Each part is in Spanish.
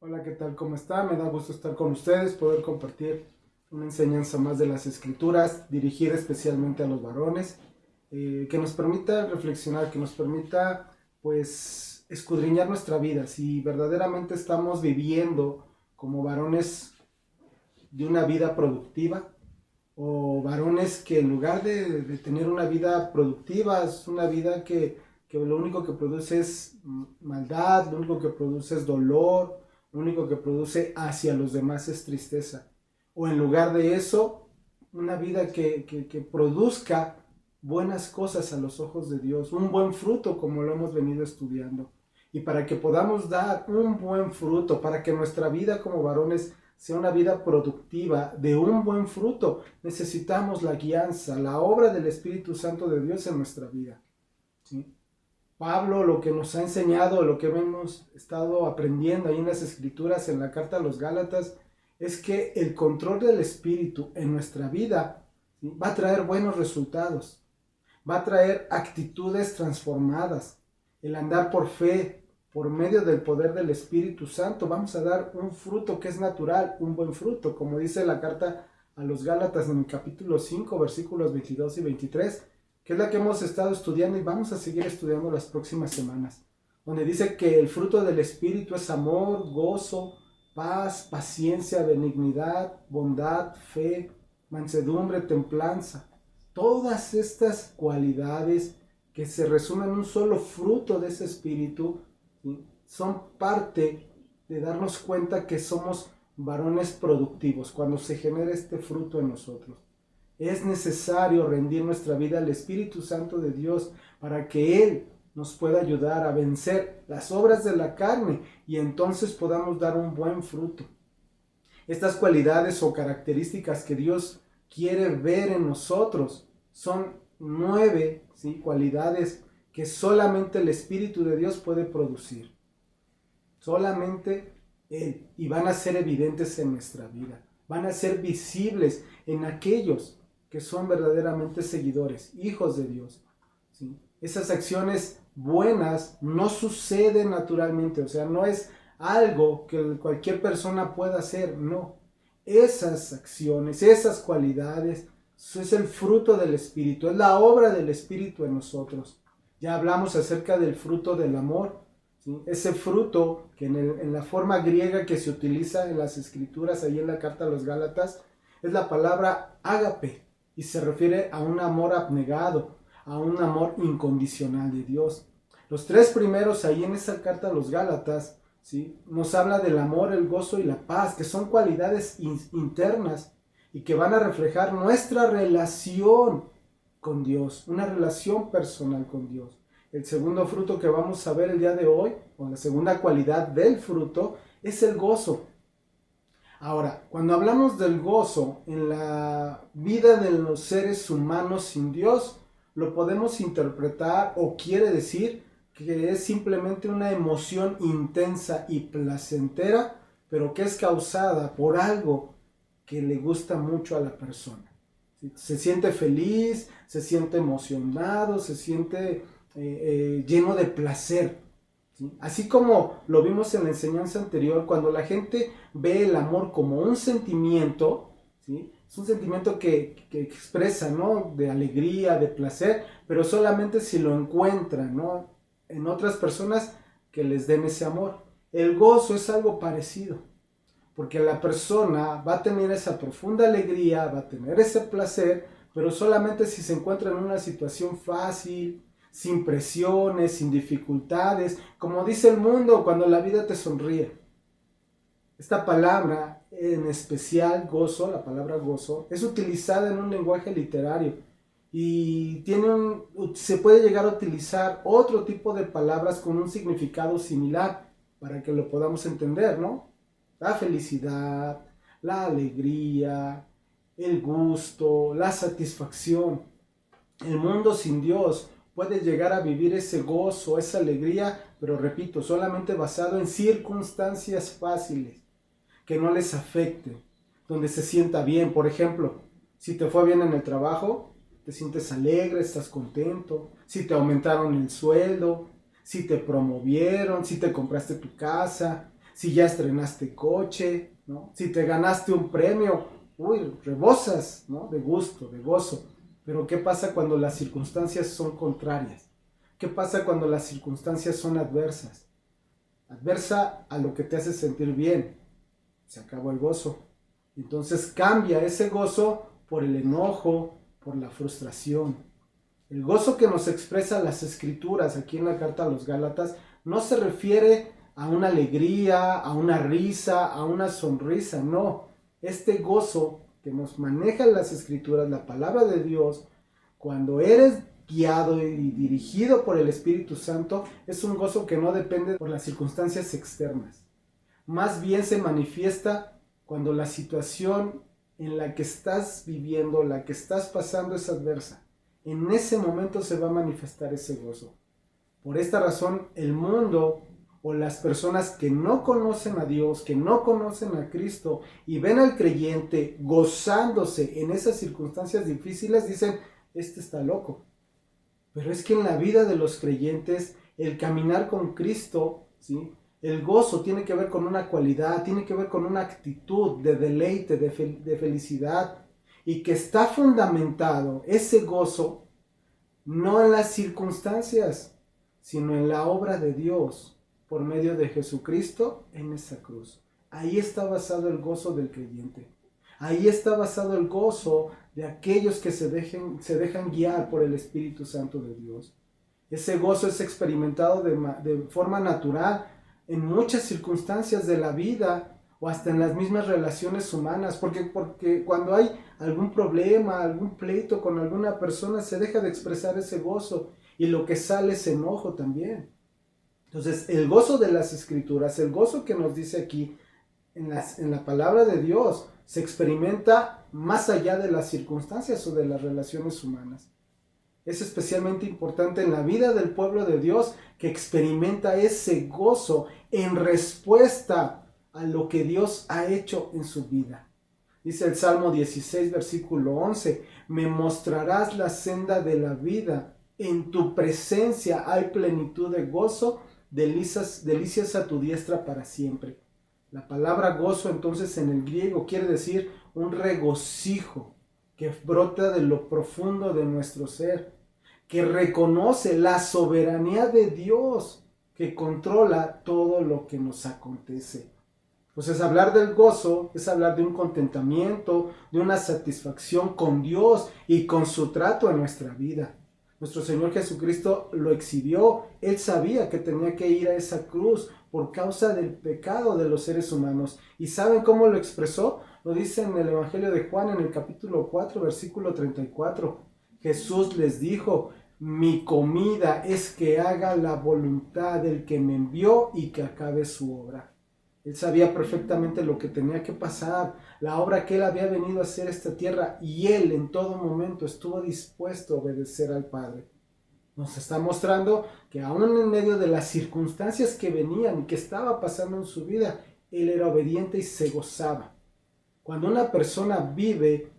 Hola, ¿qué tal? ¿Cómo está? Me da gusto estar con ustedes, poder compartir una enseñanza más de las Escrituras, dirigida especialmente a los varones, que nos permita reflexionar, que nos permita, pues, escudriñar nuestra vida, si verdaderamente estamos viviendo como varones de una vida productiva, o varones que en lugar de tener una vida productiva, es una vida que lo único que produce es maldad, lo único que produce es dolor, lo único que produce hacia los demás es tristeza. O en lugar de eso, una vida que produzca buenas cosas a los ojos de Dios, un buen fruto como lo hemos venido estudiando. Y para que podamos dar un buen fruto, para que nuestra vida como varones sea una vida productiva de un buen fruto, necesitamos la guianza, la obra del Espíritu Santo de Dios en nuestra vida. ¿Sí? Pablo lo que nos ha enseñado, lo que hemos estado aprendiendo ahí en las Escrituras, en la carta a los Gálatas, es que el control del Espíritu en nuestra vida, ¿sí?, va a traer buenos resultados, va a traer actitudes transformadas, el andar por fe, por medio del poder del Espíritu Santo, vamos a dar un fruto que es natural, un buen fruto, como dice la carta a los Gálatas en el capítulo 5, versículos 22 y 23, que es la que hemos estado estudiando y vamos a seguir estudiando las próximas semanas, donde dice que el fruto del Espíritu es amor, gozo, paz, paciencia, benignidad, bondad, fe, mansedumbre, templanza. Todas estas cualidades que se resumen en un solo fruto de ese espíritu, ¿sí?, son parte de darnos cuenta que somos varones productivos cuando se genera este fruto en nosotros. Es necesario rendir nuestra vida al Espíritu Santo de Dios para que Él nos pueda ayudar a vencer las obras de la carne y entonces podamos dar un buen fruto. Estas cualidades o características que Dios quiere ver en nosotros son 9, ¿sí?, cualidades que solamente el Espíritu de Dios puede producir. Solamente Él. Y van a ser evidentes en nuestra vida. Van a ser visibles en aquellos que son verdaderamente seguidores, hijos de Dios, ¿sí? Esas acciones buenas no suceden naturalmente, o sea, no es algo que cualquier persona pueda hacer, no. Esas acciones, esas cualidades, eso es el fruto del Espíritu, es la obra del Espíritu en nosotros. Ya hablamos acerca del fruto del amor, ¿sí? Ese fruto que en la forma griega que se utiliza en las Escrituras, ahí en la carta a los Gálatas, es la palabra ágape y se refiere a un amor abnegado, a un amor incondicional de Dios. Los tres primeros ahí en esa carta a los Gálatas, ¿sí?, nos habla del amor, el gozo y la paz, que son cualidades internas y que van a reflejar nuestra relación con Dios, una relación personal con Dios. El segundo fruto que vamos a ver el día de hoy, o la segunda cualidad del fruto, es el gozo. Ahora, cuando hablamos del gozo en la vida de los seres humanos sin Dios, lo podemos interpretar o quiere decir que es simplemente una emoción intensa y placentera, pero que es causada por algo que le gusta mucho a la persona. Se siente feliz, se siente emocionado, se siente lleno de placer. ¿Sí? Así como lo vimos en la enseñanza anterior, cuando la gente ve el amor como un sentimiento, ¿sí?, es un sentimiento que expresa, ¿no?, de alegría, de placer, pero solamente si lo encuentran, ¿no?, en otras personas que les den ese amor. El gozo es algo parecido, porque la persona va a tener esa profunda alegría, va a tener ese placer, pero solamente si se encuentra en una situación fácil, sin presiones, sin dificultades, como dice el mundo, cuando la vida te sonríe. Esta palabra, en especial gozo, la palabra gozo, es utilizada en un lenguaje literario y se puede llegar a utilizar otro tipo de palabras con un significado similar para que lo podamos entender, ¿no? La felicidad, la alegría, el gusto, la satisfacción. El mundo sin Dios puede llegar a vivir ese gozo, esa alegría, pero repito, solamente basado en circunstancias fáciles, que no les afecten, donde se sienta bien. Por ejemplo, si te fue bien en el trabajo, te sientes alegre, estás contento. Si te aumentaron el sueldo, si te promovieron, si te compraste tu casa, si ya estrenaste coche, ¿no? Si te ganaste un premio, rebosas, ¿no? De gusto, de gozo. Pero ¿qué pasa cuando las circunstancias son contrarias? ¿Qué pasa cuando las circunstancias son adversas? Adversa a lo que te hace sentir bien. Se acabó el gozo. Entonces cambia ese gozo por el enojo, por la frustración. El gozo que nos expresa las escrituras aquí en la carta a los Gálatas no se refiere a una alegría, a una risa, a una sonrisa, no. Este gozo que nos maneja las escrituras, la palabra de Dios, cuando eres guiado y dirigido por el Espíritu Santo, es un gozo que no depende por las circunstancias externas. Más bien se manifiesta cuando la situación en la que estás viviendo, la que estás pasando es adversa. En ese momento se va a manifestar ese gozo. Por esta razón, el mundo o las personas que no conocen a Dios, que no conocen a Cristo y ven al creyente gozándose en esas circunstancias difíciles, dicen, este está loco. Pero es que en la vida de los creyentes, el caminar con Cristo, ¿sí? El gozo tiene que ver con una cualidad, tiene que ver con una actitud de deleite, de felicidad, y que está fundamentado ese gozo no en las circunstancias, sino en la obra de Dios por medio de Jesucristo en esa cruz. Ahí está basado el gozo del creyente. Ahí está basado el gozo de aquellos que se dejan guiar por el Espíritu Santo de Dios. Ese gozo es experimentado de forma natural en muchas circunstancias de la vida o hasta en las mismas relaciones humanas, porque cuando hay algún problema, algún pleito con alguna persona, se deja de expresar ese gozo y lo que sale es enojo también. Entonces, el gozo de las Escrituras, el gozo que nos dice aquí en la palabra de Dios, se experimenta más allá de las circunstancias o de las relaciones humanas. Es especialmente importante en la vida del pueblo de Dios que experimenta ese gozo en respuesta a lo que Dios ha hecho en su vida. Dice el Salmo 16, versículo 11, me mostrarás la senda de la vida, en tu presencia hay plenitud de gozo, delicias a tu diestra para siempre. La palabra gozo entonces en el griego quiere decir un regocijo que brota de lo profundo de nuestro ser, que reconoce la soberanía de Dios que controla todo lo que nos acontece. Entonces hablar del gozo es hablar de un contentamiento, de una satisfacción con Dios y con su trato en nuestra vida. Nuestro Señor Jesucristo lo exhibió. Él sabía que tenía que ir a esa cruz por causa del pecado de los seres humanos. ¿Y saben cómo lo expresó? Lo dice en el Evangelio de Juan en el capítulo 4, versículo 34. Jesús les dijo, mi comida es que haga la voluntad del que me envió y que acabe su obra. Él sabía perfectamente lo que tenía que pasar, la obra que él había venido a hacer a esta tierra, y él en todo momento estuvo dispuesto a obedecer al Padre. Nos está mostrando que aún en medio de las circunstancias que venían y que estaba pasando en su vida, él era obediente y se gozaba. Cuando una persona vive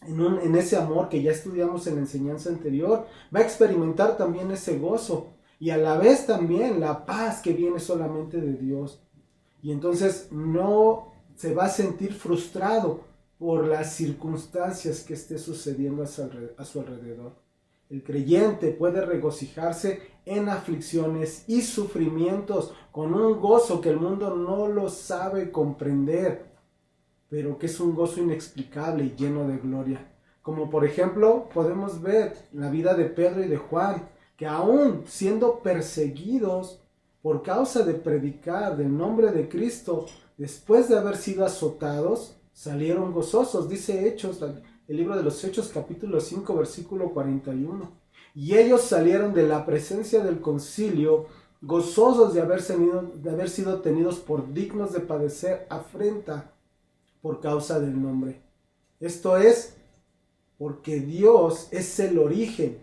en ese amor que ya estudiamos en la enseñanza anterior, va a experimentar también ese gozo y a la vez también la paz que viene solamente de Dios. Y entonces no se va a sentir frustrado por las circunstancias que esté sucediendo a su alrededor. El creyente puede regocijarse en aflicciones y sufrimientos con un gozo que el mundo no lo sabe comprender, pero que es un gozo inexplicable y lleno de gloria. Como por ejemplo podemos ver la vida de Pedro y de Juan, que aún siendo perseguidos por causa de predicar del nombre de Cristo, después de haber sido azotados, salieron gozosos. Dice Hechos, el libro de los Hechos, capítulo 5, versículo 41. Y ellos salieron de la presencia del concilio, gozosos de haber sido tenidos por dignos de padecer afrenta por causa del nombre. Esto es porque Dios es el origen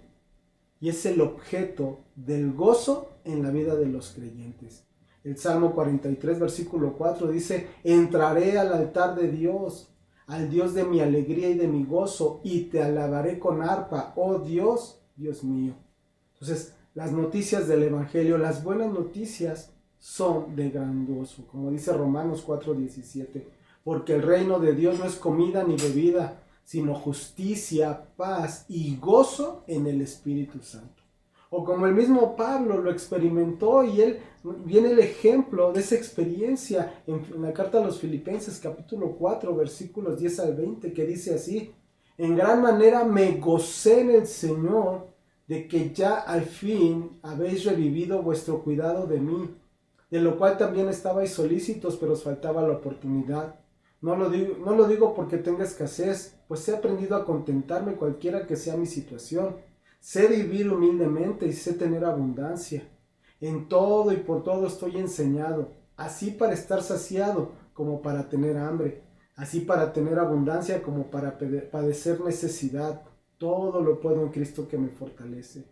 y es el objeto del gozo en la vida de los creyentes. El Salmo 43, versículo 4 dice, entraré al altar de Dios, al Dios de mi alegría y de mi gozo, y te alabaré con arpa, oh Dios, Dios mío. Entonces, las noticias del Evangelio, las buenas noticias, son de gran gozo, como dice Romanos 4:17, porque el reino de Dios no es comida ni bebida, sino justicia, paz y gozo en el Espíritu Santo. O como el mismo Pablo lo experimentó, y él viene el ejemplo de esa experiencia en la carta a los Filipenses capítulo 4 versículos 10 al 20, que dice así: en gran manera me gocé en el Señor de que ya al fin habéis revivido vuestro cuidado de mí, de lo cual también estabais solícitos, pero os faltaba la oportunidad. No lo digo porque tenga escasez, pues he aprendido a contentarme cualquiera que sea mi situación. Sé vivir humildemente y sé tener abundancia. En todo y por todo estoy enseñado, así para estar saciado como para tener hambre, así para tener abundancia como para padecer necesidad. Todo lo puedo en Cristo que me fortalece.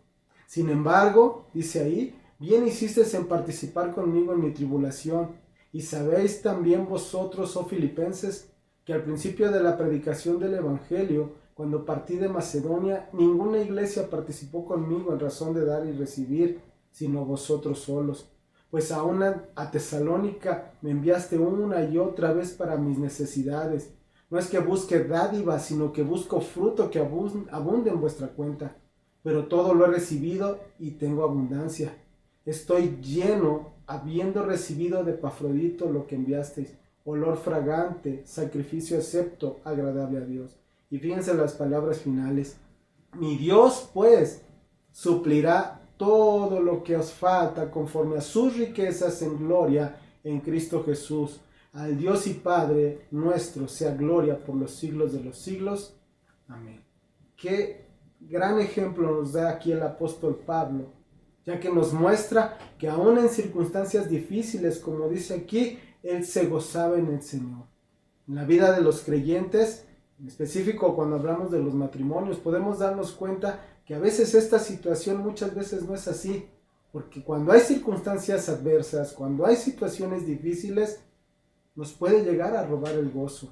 Sin embargo, dice ahí, bien hicisteis en participar conmigo en mi tribulación, y sabéis también vosotros, oh filipenses, que al principio de la predicación del Evangelio, cuando partí de Macedonia, ninguna iglesia participó conmigo en razón de dar y recibir, sino vosotros solos. Pues aún a Tesalónica me enviaste una y otra vez para mis necesidades. No es que busque dádivas, sino que busco fruto que abunde en vuestra cuenta. Pero todo lo he recibido y tengo abundancia. Estoy lleno, habiendo recibido de Epafrodito lo que enviasteis, olor fragante, sacrificio acepto, agradable a Dios. Y fíjense las palabras finales. Mi Dios, pues, suplirá todo lo que os falta conforme a sus riquezas en gloria en Cristo Jesús. Al Dios y Padre nuestro sea gloria por los siglos de los siglos. Amén. Qué gran ejemplo nos da aquí el apóstol Pablo, ya que nos muestra que aún en circunstancias difíciles, como dice aquí, él se gozaba en el Señor. En la vida de los creyentes, en específico cuando hablamos de los matrimonios, podemos darnos cuenta que a veces esta situación muchas veces no es así, porque cuando hay circunstancias adversas, cuando hay situaciones difíciles, nos puede llegar a robar el gozo,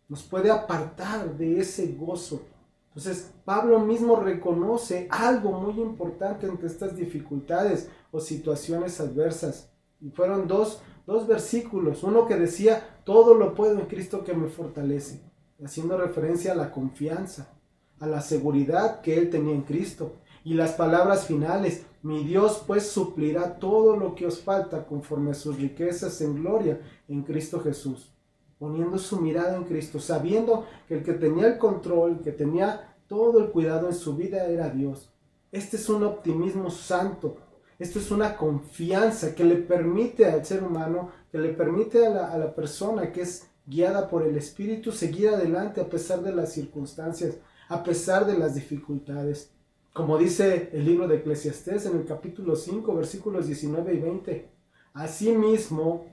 nos puede apartar de ese gozo. Entonces, Pablo mismo reconoce algo muy importante entre estas dificultades o situaciones adversas. Y fueron dos versículos. Uno que decía, todo lo puedo en Cristo que me fortalece, haciendo referencia a la confianza, a la seguridad que él tenía en Cristo. Y las palabras finales, mi Dios pues suplirá todo lo que os falta conforme a sus riquezas en gloria en Cristo Jesús. Poniendo su mirada en Cristo, sabiendo que el que tenía el control, que tenía todo el cuidado en su vida era Dios. Este es un optimismo santo, esto es una confianza que le permite al ser humano, que le permite a la persona que es guiada por el Espíritu seguir adelante a pesar de las circunstancias, a pesar de las dificultades. Como dice el libro de Eclesiastés en el capítulo 5, versículos 19 y 20. Asimismo,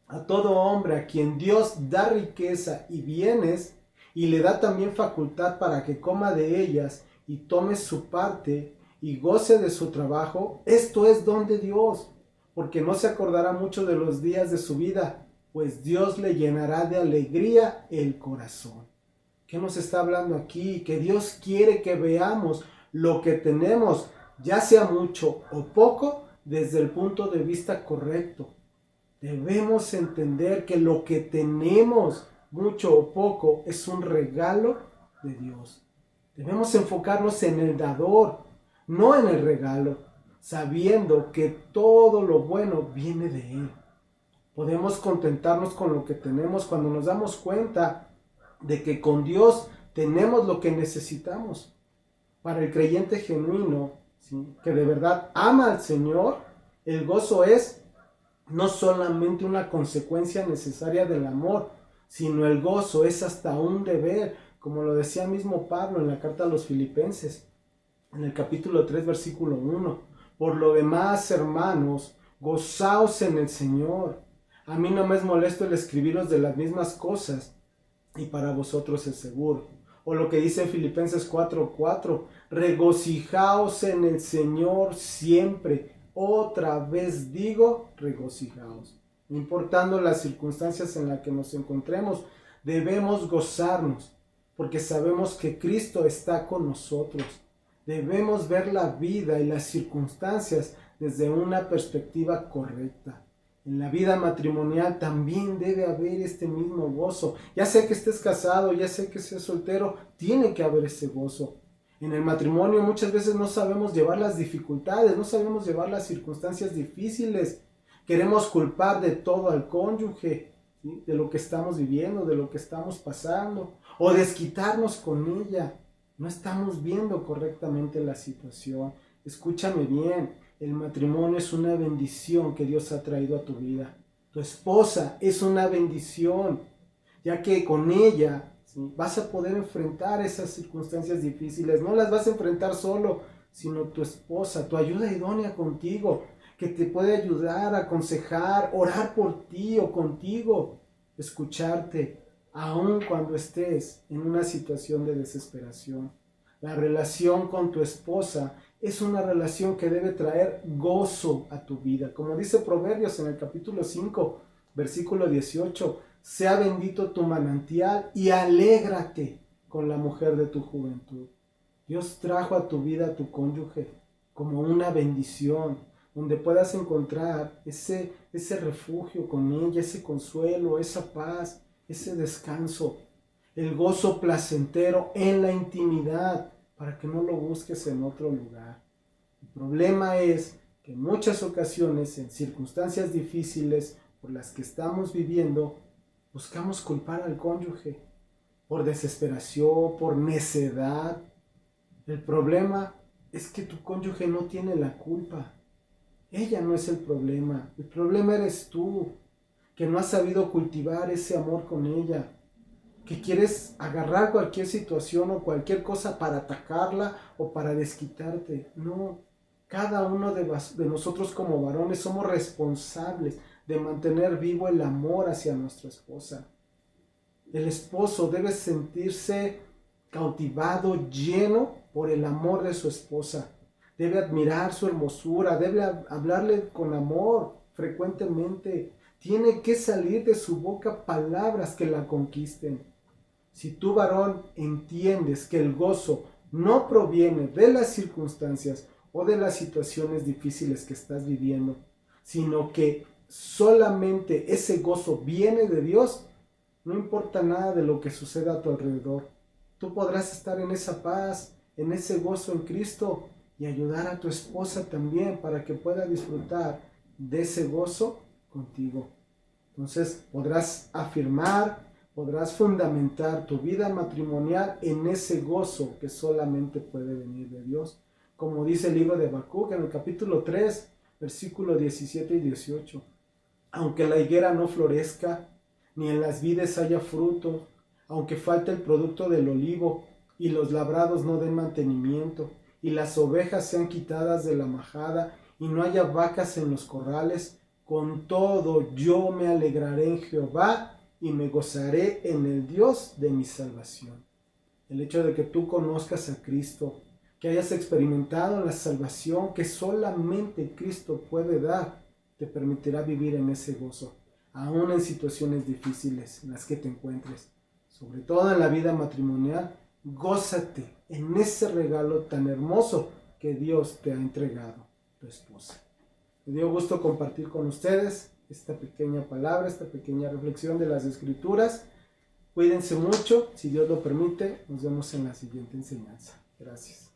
a todo hombre a quien Dios da riqueza y bienes, y le da también facultad para que coma de ellas y tome su parte y goce de su trabajo, esto es don de Dios, porque no se acordará mucho de los días de su vida, pues Dios le llenará de alegría el corazón. ¿Qué nos está hablando aquí? Que Dios quiere que veamos lo que tenemos, ya sea mucho o poco, desde el punto de vista correcto. Debemos entender que lo que tenemos, mucho o poco, es un regalo de Dios. Debemos enfocarnos en el dador, no en el regalo, sabiendo que todo lo bueno viene de Él. Podemos contentarnos con lo que tenemos cuando nos damos cuenta de que con Dios tenemos lo que necesitamos. Para el creyente genuino, ¿sí?, que de verdad ama al Señor, el gozo es no solamente una consecuencia necesaria del amor, sino el gozo es hasta un deber, como lo decía mismo Pablo en la carta a los Filipenses, en el capítulo 3, versículo 1. Por lo demás, hermanos, gozaos en el Señor. A mí no me es molesto el escribiros de las mismas cosas, y para vosotros es seguro. O lo que dice Filipenses 4:4, regocijaos en el Señor siempre. Otra vez digo, regocijaos. No importando las circunstancias en las que nos encontremos, debemos gozarnos, porque sabemos que Cristo está con nosotros. Debemos ver la vida y las circunstancias desde una perspectiva correcta. En la vida matrimonial también debe haber este mismo gozo. Ya sea que estés casado, ya sea que seas soltero, tiene que haber ese gozo. En el matrimonio muchas veces no sabemos llevar las dificultades, no sabemos llevar las circunstancias difíciles. Queremos culpar de todo al cónyuge, ¿sí? De lo que estamos viviendo, de lo que estamos pasando, o desquitarnos con ella. No estamos viendo correctamente la situación. Escúchame bien, el matrimonio es una bendición que Dios ha traído a tu vida. Tu esposa es una bendición, ya que con ella, ¿sí?, vas a poder enfrentar esas circunstancias difíciles. No las vas a enfrentar solo, sino tu esposa, tu ayuda idónea contigo, que te puede ayudar, aconsejar, orar por ti o contigo, escucharte, aun cuando estés en una situación de desesperación. La relación con tu esposa es una relación que debe traer gozo a tu vida. Como dice Proverbios en el capítulo 5, versículo 18, sea bendito tu manantial y alégrate con la mujer de tu juventud. Dios trajo a tu vida a tu cónyuge como una bendición, donde puedas encontrar ese refugio con ella, ese consuelo, esa paz, ese descanso, el gozo placentero en la intimidad, para que no lo busques en otro lugar. El problema es que en muchas ocasiones, en circunstancias difíciles por las que estamos viviendo, buscamos culpar al cónyuge por desesperación, por necedad. El problema es que tu cónyuge no tiene la culpa. Ella no es el problema eres tú, que no has sabido cultivar ese amor con ella, que quieres agarrar cualquier situación o cualquier cosa para atacarla o para desquitarte. No, cada uno de nosotros como varones somos responsables de mantener vivo el amor hacia nuestra esposa. El esposo debe sentirse cautivado, lleno por el amor de su esposa. Debe admirar su hermosura, debe hablarle con amor frecuentemente. Tiene que salir de su boca palabras que la conquisten. Si tú, varón, entiendes que el gozo no proviene de las circunstancias o de las situaciones difíciles que estás viviendo, sino que solamente ese gozo viene de Dios, no importa nada de lo que suceda a tu alrededor. Tú podrás estar en esa paz, en ese gozo en Cristo y ayudar a tu esposa también para que pueda disfrutar de ese gozo contigo. Entonces podrás afirmar, podrás fundamentar tu vida matrimonial en ese gozo que solamente puede venir de Dios. Como dice el libro de Habacuc en el capítulo 3, versículos 17 y 18. Aunque la higuera no florezca, ni en las vides haya fruto, aunque falte el producto del olivo, y los labrados no den mantenimiento, y las ovejas sean quitadas de la majada, y no haya vacas en los corrales, con todo yo me alegraré en Jehová, y me gozaré en el Dios de mi salvación. El hecho de que tú conozcas a Cristo, que hayas experimentado la salvación que solamente Cristo puede dar, te permitirá vivir en ese gozo, aún en situaciones difíciles en las que te encuentres. Sobre todo en la vida matrimonial, gózate en ese regalo tan hermoso que Dios te ha entregado, tu esposa. Me dio gusto compartir con ustedes esta pequeña palabra, esta pequeña reflexión de las Escrituras. Cuídense mucho, si Dios lo permite, nos vemos en la siguiente enseñanza. Gracias.